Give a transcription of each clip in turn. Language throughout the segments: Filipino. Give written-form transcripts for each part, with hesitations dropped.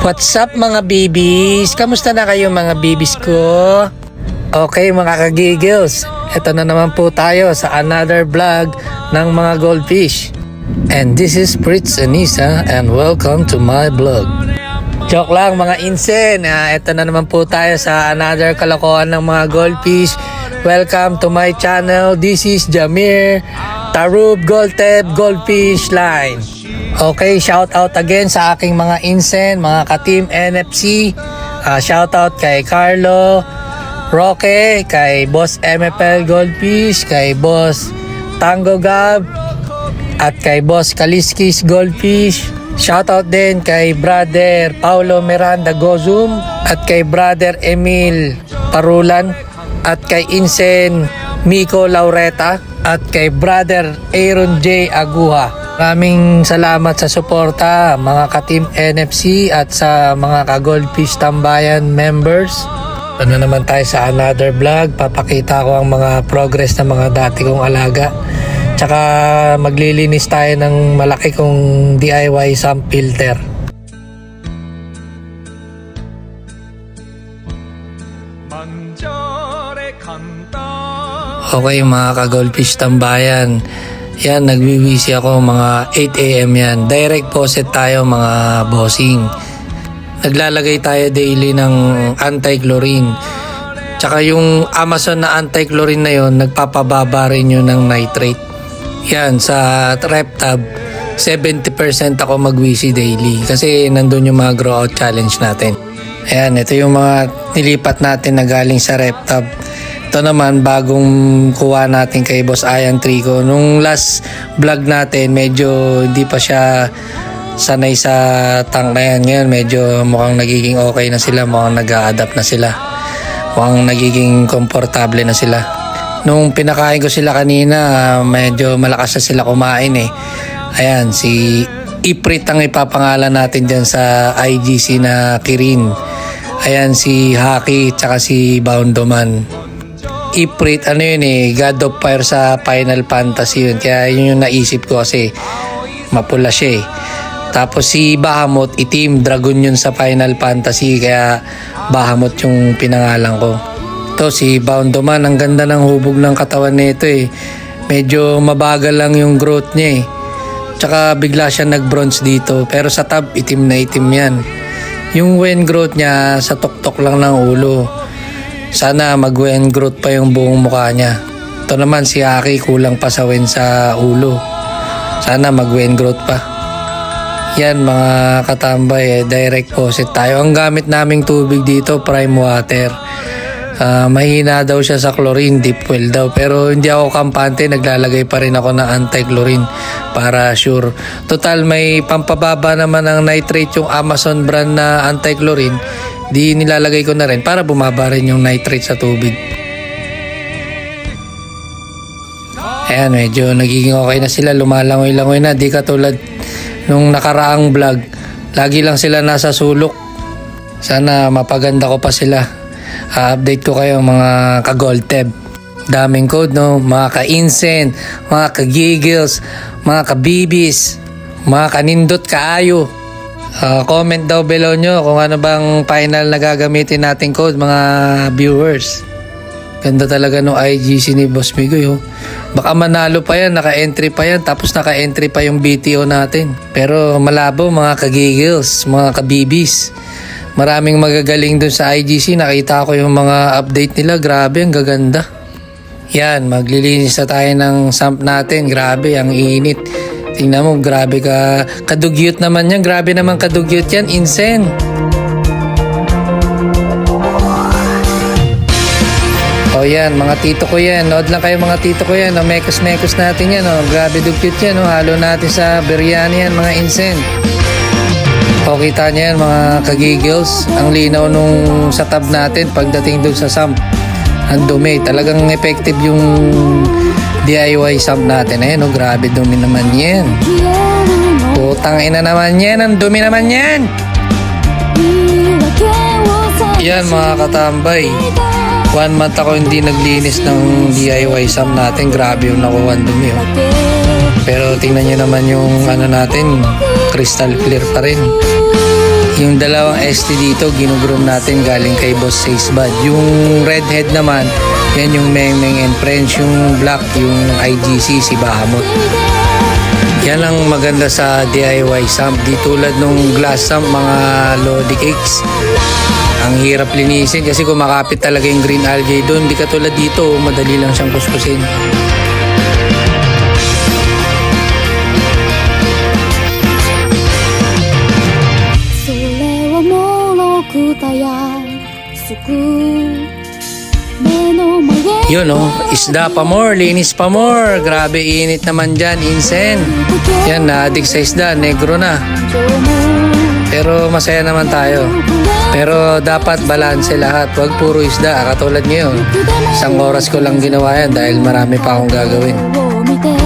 What's up mga babies? Kamusta na kayo mga babies ko? Okay mga kagigils, ito na naman po tayo sa another vlog ng mga goldfish. And this is Fritz Anissa and welcome to my vlog. Joke lang mga insen, ito na naman po tayo sa another kalokohan ng mga goldfish. Welcome to my channel. This is Jamir Tarub Goldteb Goldfish Line. Okay, shout out again sa aking mga insen, mga ka-team NFC. Shout out kay Carlo, Roque, kay Boss MFL Goldfish, kay Boss Tango Gab, at kay Boss Kaliskis Goldfish. Shout out din kay Brother Paulo Miranda Gozum, at kay Brother Emil Parulan, at kay Insen Miko Laureta, at kay Brother Aaron J. Aguha. Maraming salamat sa suporta mga ka-team NFC at sa mga ka-Goldfish Tambayan members. Ano naman tayo sa another vlog. Papakita ko ang mga progress ng mga dati kong alaga. Tsaka maglilinis tayo ng malaki kong DIY sump filter. Okay mga ka-Goldfish Tambayan, yan, nagwiwisi ako mga 8 AM yan. Direct faucet tayo mga bossing. Naglalagay tayo daily ng anti-chlorine. Tsaka yung Amazon na anti-chlorine na yon, nagpapababa rin yun ng nitrate. Yan, sa RepTab, 70% ako magwisi daily. Kasi nandun yung mga grow out challenge natin. Ayan, ito yung mga nilipat natin na galing sa RepTab. Ito naman bagong kuha natin kay Boss Ian Trico. Nung last vlog natin medyo hindi pa siya sanay sa tank na yan. Ngayon medyo mukhang nagiging okay na sila. Mukhang nag-a-adapt na sila. Mukhang nagiging komportable na sila. Nung pinakain ko sila kanina medyo malakas na sila kumain eh. Ayan, si Iprit ang ipapangalan natin dyan sa IGC na Kirin. Ayan, si Haki tsaka si Boundoman. Iprit, ano yun eh, God of Fire sa Final Fantasy yun. Kaya yun yung naisip ko kasi mapula siya eh. Tapos si Bahamut, itim, dragon yun sa Final Fantasy. Kaya Bahamut yung pinangalan ko. Ito si Boundoman, ang ganda ng hubog ng katawan nito eh. Medyo mabagal lang yung growth niya eh. Tsaka bigla siya nag-bronze dito. Pero sa tab, itim na itim yan. Yung wen growth niya, sa tuktok lang ng ulo. Sana mag-wen growth pa yung buong mukha niya. Ito naman si Aki, kulang pa sa wen sa ulo. Sana mag-wen growth pa. Yan mga katambay, direct faucet tayo. Ang gamit naming tubig dito, prime water. Mahina daw siya sa chlorine, deep well daw. Pero hindi ako kampante, naglalagay pa rin ako ng anti-chlorine para sure. Total may pampababa naman ng nitrate yung Amazon brand na anti-chlorine. Di nilalagay ko na rin para bumaba rin yung nitrate sa tubig. Ayan, medyo nagiging okay na sila. Lumalangoy-langoy na. Di katulad nung nakaraang vlog. Lagi lang sila nasa sulok. Sana mapaganda ko pa sila. Update ko kayo mga ka-Goldteb. Daming code no. Mga ka-insen, mga ka-giggles, mga ka-bibis, mga kanindot kaayo. Comment daw below nyo kung ano bang final na gagamitin natin code mga viewers. Ganda talaga no IGC ni Boss Migoy oh. Baka manalo pa yan, naka-entry pa yan, tapos naka-entry pa yung BTO natin. Pero malabo mga ka-giggles, mga ka-bibis. Maraming magagaling dun sa IGC. Nakita ko yung mga update nila. Grabe, ang gaganda. Yan, maglilinis na tayo ng sump natin. Grabe, ang init. Tingnan mo, grabe ka. Kadugyot naman yan. Grabe naman kadugyot yan. Insen. O yan, mga tito ko yan. Nood lang kayo mga tito ko yan. O, mekos-mekos natin yan. O, grabe dugyot yan. O, halo natin sa biryani yan, mga insen. O, kita niyo yan mga kagigils. Ang linaw nung sa tab natin pagdating doon sa sump. Ang dumi. Talagang effective yung DIY sump natin. Ayan o, grabe dumi naman yan. Putang ina naman yan. Ang dumi naman yan. Yan mga katambay. 1 month ako hindi naglinis ng DIY sump natin. Grabe yung nakuha ang dumi oh. Pero tingnan nyo naman yung ano natin, crystal clear pa rin. Yung dalawang ST dito, ginugroom natin galing kay Boss Seisbad. Yung redhead naman, yan yung Meng Meng and Friends. Yung black, yung IGC, si Bahamut. Yan ang maganda sa DIY sump. Di tulad nung glass sump, mga Lodi Cakes. Ang hirap linisin kasi kumakapit talaga yung green algae doon. Di katulad dito, madali lang siyang kuskusin. Yun isda pa more, linis pa more. Grabe init naman dyan, insen. Yan, na-addict sa isda, negro na. Pero masaya naman tayo. Pero dapat balanse lahat, wag puro isda. Katulad ngayon, 1 oras ko lang ginawa yan dahil marami pa akong gagawin.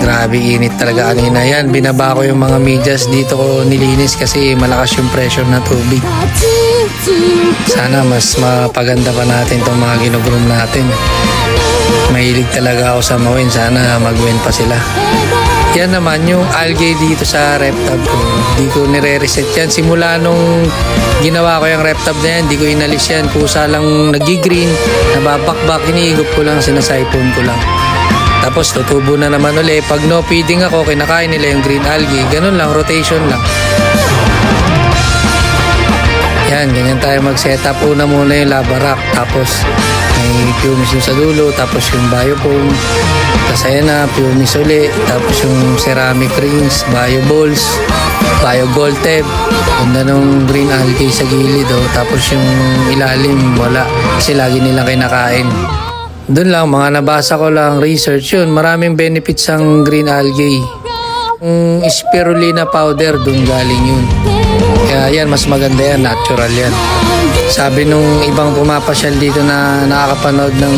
Grabe init talaga kanina. Yan, binaba ko yung mga medyas. Dito ko nilinis kasi malakas yung pressure na tubig. Sana mas mapaganda pa natin itong mga ginugroom natin. Mahilig talaga ako sa mawin. Sana mag-win pa sila. Yan naman yung algae dito sa reptab ko. Di ko nire-reset yan. Simula nung ginawa ko yung reptab na yan, di ko inalis yan. Pusa lang nag-green, nababakbak, iniigop ko lang, sinasipon ko lang. Tapos tutubo na naman ulit. Pag no feeding ako, kinakain nila yung green algae. Ganun lang, rotation lang. Yan, ganyan tayo mag-setup. Una muna yung lava rack, tapos may pumice sa dulo, tapos yung biofoam, tapos ayan na, pumice ulit, tapos yung ceramic rings, bio balls, bio gold tape, ganda nung green algae sa gilid, tapos yung ilalim, wala, kasi lagi nilang kinakain. Doon lang, mga nabasa ko lang, research yun, maraming benefits ang green algae. Yung spirulina powder, doon galing yun. Kaya yan, mas maganda yan, natural yan. Sabi nung ibang pumapasyal dito na nakakapanood ng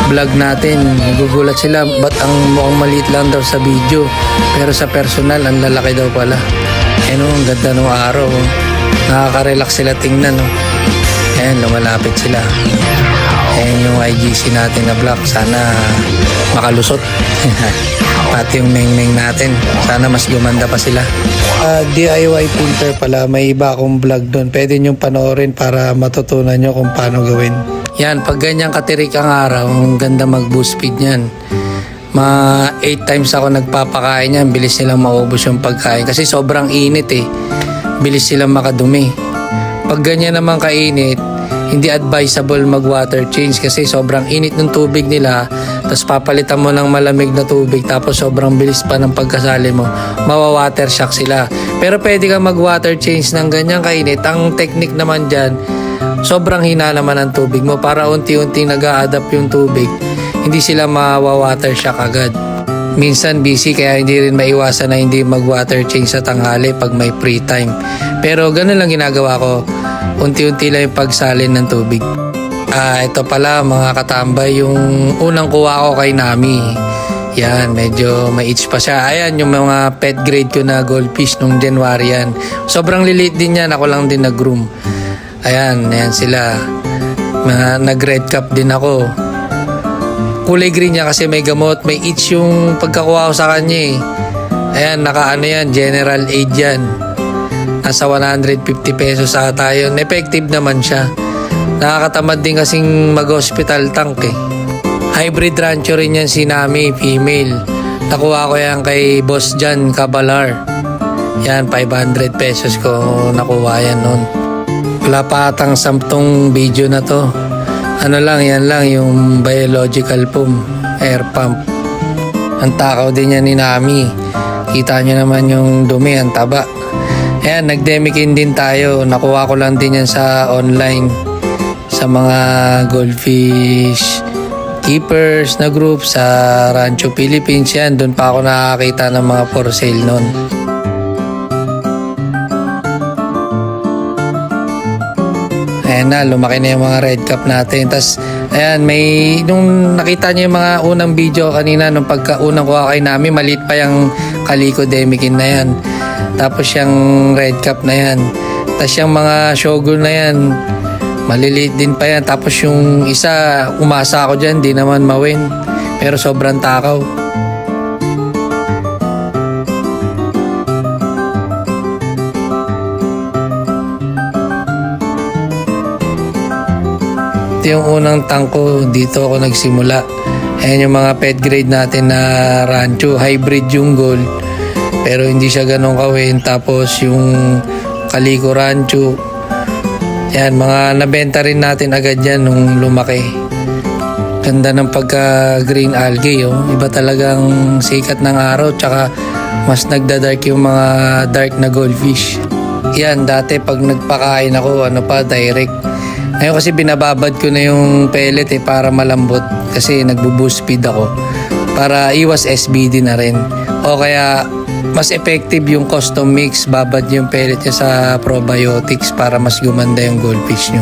vlog natin, nagugulat sila, ba't ang mukhang maliit lang daw sa video, pero sa personal, ang lalaki daw pala. Ang ganda nung araw. Nakaka-relax sila tingnan. Ayan, lumalapit sila. Ayan yung IGC natin na black. Sana makalusot. Pati yung meng-meng natin. Sana mas gumanda pa sila. DIY filter pala. May iba akong vlog doon. Pwede nyo panoorin para matutunan nyo kung paano gawin. Yan, pag ganyan katirik ang araw, ang ganda mag-boost speed yan. 8 times ako nagpapakain yan. Bilis silang maubos yung pagkain. Kasi sobrang init Bilis silang makadumi. Pag ganyan naman kainit, hindi advisable mag-water change kasi sobrang init ng tubig nila, tapos papalitan mo ng malamig na tubig, tapos sobrang bilis pa ng pagkasali mo, mawa-water shock sila. Pero pwede kang mag-water change ng ganyang kainit. Ang technique naman dyan, sobrang hina naman ng tubig mo para unti-unti nag-a-adapt yung tubig. Hindi sila mawa-water shock agad. Minsan busy kaya hindi rin maiwasan na hindi mag-water change sa tanghali pag may free time. Pero ganun lang ginagawa ko. Unti-unti lang yung pagsalin ng tubig. Ito pala mga katambay, yung unang kuha ko kay Nami. Yan, medyo may itch pa siya. Ayan, yung mga pet grade ko na goldfish nung January yan. Sobrang lilit din yan, ako lang din nag-groom. Ayan sila. Nag-red cap din ako. Kulay green niya kasi may gamot, may itch yung pagkakuha ko sa kanya Ayan, naka yan, general aid yan. Nasa 150 pesos ata yun. Effective naman siya. Nakakatamad din kasing mag-hospital tank Hybrid rancho rin yan si Nami, female. Nakuha ko yan kay Boss Jan Cabalar. Yan, 500 pesos ko nakuha yan nun. Wala pa atang 10 video na to. Yan lang yung biological foam, air pump. Ang takaw din yan ni Nami. Kita nyo naman yung dumi, ang taba. Ayan, nag-demikin din tayo. Nakuha ko lang din yan sa online. Sa mga goldfish keepers na group sa Rancho Philippines yan. Doon pa ako nakakita ng mga for sale nun. Ayan na, lumaki na yung mga red cap natin. Tapos, ayan, nung nakita niyo yung mga unang video kanina, nung pagkaunang kuha kay Nami, maliit pa yung kaliko demikin na yan. Tapos yung red cap na yan. Tapos yung mga shogun na yan, maliliit din pa yan. Tapos yung isa, umasa ako dyan, di naman mawin. Pero sobrang takaw. Ito yung unang tank ko, dito ako nagsimula. Ayan yung mga pet grade natin na rancho, hybrid yung gold. Pero hindi siya ganun kawin. Tapos yung Calico rancho, yan, mga nabenta rin natin agad yan nung lumaki. Ganda ng pagka green algae, oh. Iba talagang sikat ng araw, tsaka mas nagda-dark yung mga dark na goldfish. Yan, dati pag nagpakain ako, direct. Ngayon kasi binababad ko na yung pellet para malambot, kasi nagbo-boost feed ako para iwas SBD na rin. O kaya mas effective yung custom mix, babad yung pellet niya sa probiotics para mas gumanda yung goldfish nyo.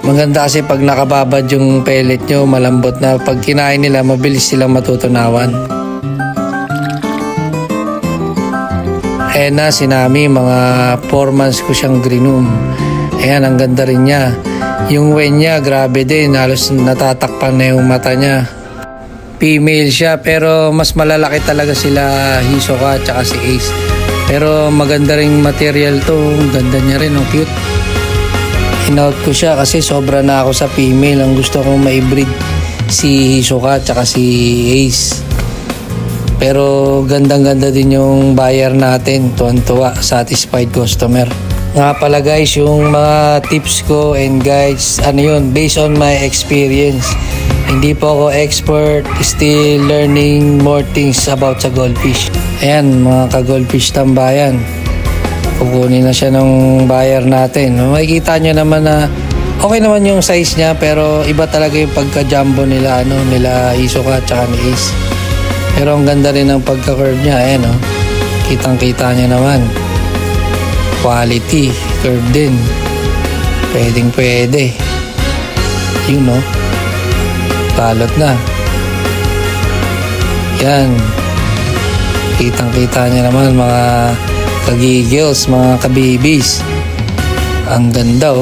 Maganda kasi pag nakababad yung pellet nyo, malambot na. Pag kinain nila, mabilis silang matutunawan. Ayan na, sinami, mga 4 months ko siyang greenum. Ayan, ang ganda rin niya. Yung wen niya, grabe din. Halos natatakpan na yung mata niya. Female siya, pero mas malalaki talaga sila Hisoka at saka si Ace. Pero maganda ring material to. Ang ganda niya rin, cute. In-out ko siya kasi sobra na ako sa female. Ang gusto kong ma-breed si Hisoka at saka si Ace. Pero gandang-ganda din yung buyer natin. Tuwan-tuwa, satisfied customer. Nga pala guys, yung mga tips ko and guides, based on my experience. Hindi po ako expert, still learning more things about sa goldfish. Ayan, mga ka-goldfish tambayan. Kukunin na siya ng buyer natin. Makikita nyo naman na okay naman yung size niya, pero iba talaga yung pagka-jumbo nila, nila Hisoka at saka ni Ace. Pero ang ganda rin ng pagka-curve niya. Ayan, kitang-kita niya naman. Quality, curve din. Pwedeng-pwede. Yun, balot na. Yan. Kitang-kita niya naman, mga kagigils, mga kabibis. Ang ganda,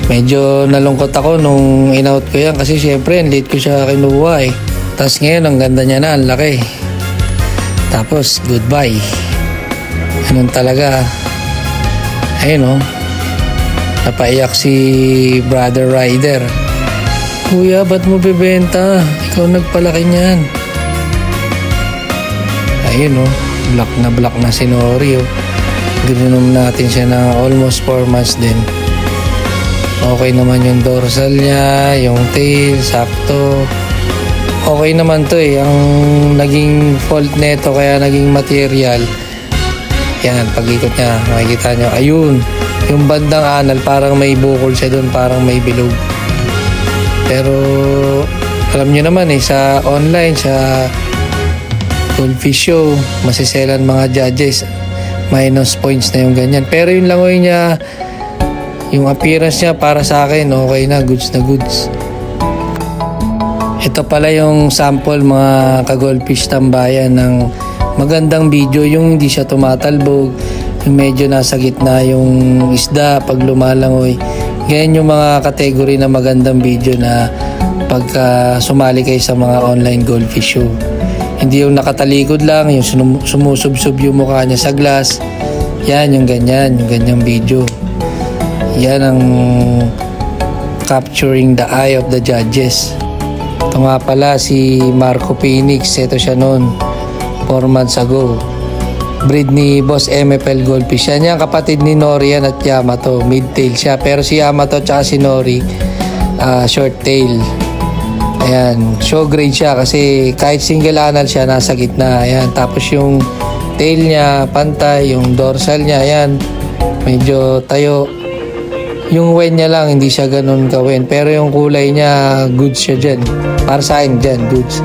Medyo nalungkot ako nung in-out ko yan kasi syempre late ko siya kinuha Tapos ngayon, ang ganda niya na, ang laki. Tapos, goodbye. Ganun talaga. Ayun, napaiyak si Brother Rider. Kuya, ba't mo bibenta? Ikaw nagpalaki niyan. Ayun, black na si Nori, Grinum natin siya na almost 4 months din. Okay naman yung dorsal niya, yung tail, sakto. Okay naman to Ang naging fault neto kaya naging material. Yan, pag-ikot niya, makikita nyo. Ayun, yung bandang anal, parang may bukol siya doon, parang may bilog. Pero, alam nyo naman sa online, sa Goldfish Show, masiselan mga judges. Minus points na yung ganyan. Pero yung langoy niya, yung appearance niya, para sa akin, okay na, goods na goods. Ito pala yung sample mga ka-goldfish tambayan ng magandang video, yung hindi siya tumatalbog, yung medyo nasa gitna yung isda pag lumalangoy. Ganyan yung mga category na magandang video na pagka sumali kayo sa mga online goldfish show. Hindi yung nakatalikod lang, yung sumusubsub yung mukha niya sa glass. Yan, yung ganyang video. Yan ang capturing the eye of the judges. Ito nga pala si Marco Phoenix. Ito siya noon 4 months ago. Breed ni Boss MFL Goldfish. Yan yung kapatid ni Nori at Yamato. Mid-tail siya. Pero si Yamato at si Nori short tail. Ayan. Show grade siya kasi kahit single anal siya, nasa gitna. Ayan. Tapos yung tail niya pantay. Yung dorsal niya, ayan, medyo tayo. Yung wen niya lang, hindi siya ganun ka-wen. Pero yung kulay niya, goods siya dyan. Para sa akin dyan, goods.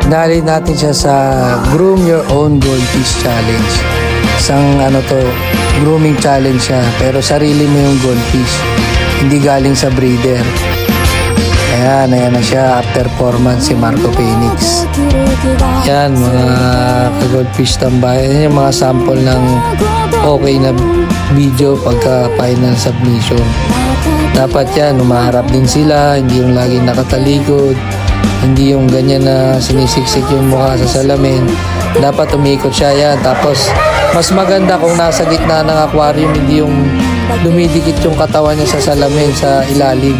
Dali natin siya sa Groom Your Own Goldfish Challenge. Isang grooming challenge siya. Pero sarili mo yung goldfish. Hindi galing sa breeder. Ayan na siya. After 4 months si Marco Phoenix. Yan, mga ka-goldfish tambayan. Yan yung mga sample ng okay na video pagka final submission. Dapat yan, umaharap din sila, hindi yung laging nakatalikod, hindi yung ganyan na sinisiksik yung mukha sa salamin. Dapat umikot siya yan. Tapos mas maganda kung nasa gitna ng aquarium, hindi yung dumidikit yung katawan niya sa salamin sa ilalim.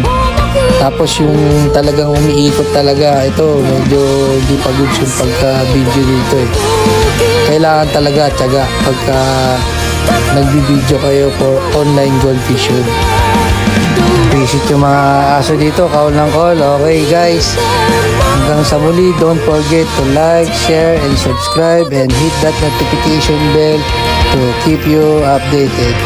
Tapos yung talagang umiikot talaga, ito medyo hindi pa good yung pagka-video dito eh. Kailangan talaga tiyaga pagka nagbibideo kayo for online gold fishing. Visit yung mga aso dito, call ng call. Okay guys, hanggang sa muli, don't forget to like, share, and subscribe and hit that notification bell to keep you updated.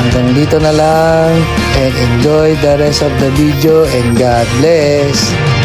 Hanggang dito na lang and enjoy the rest of the video and God bless.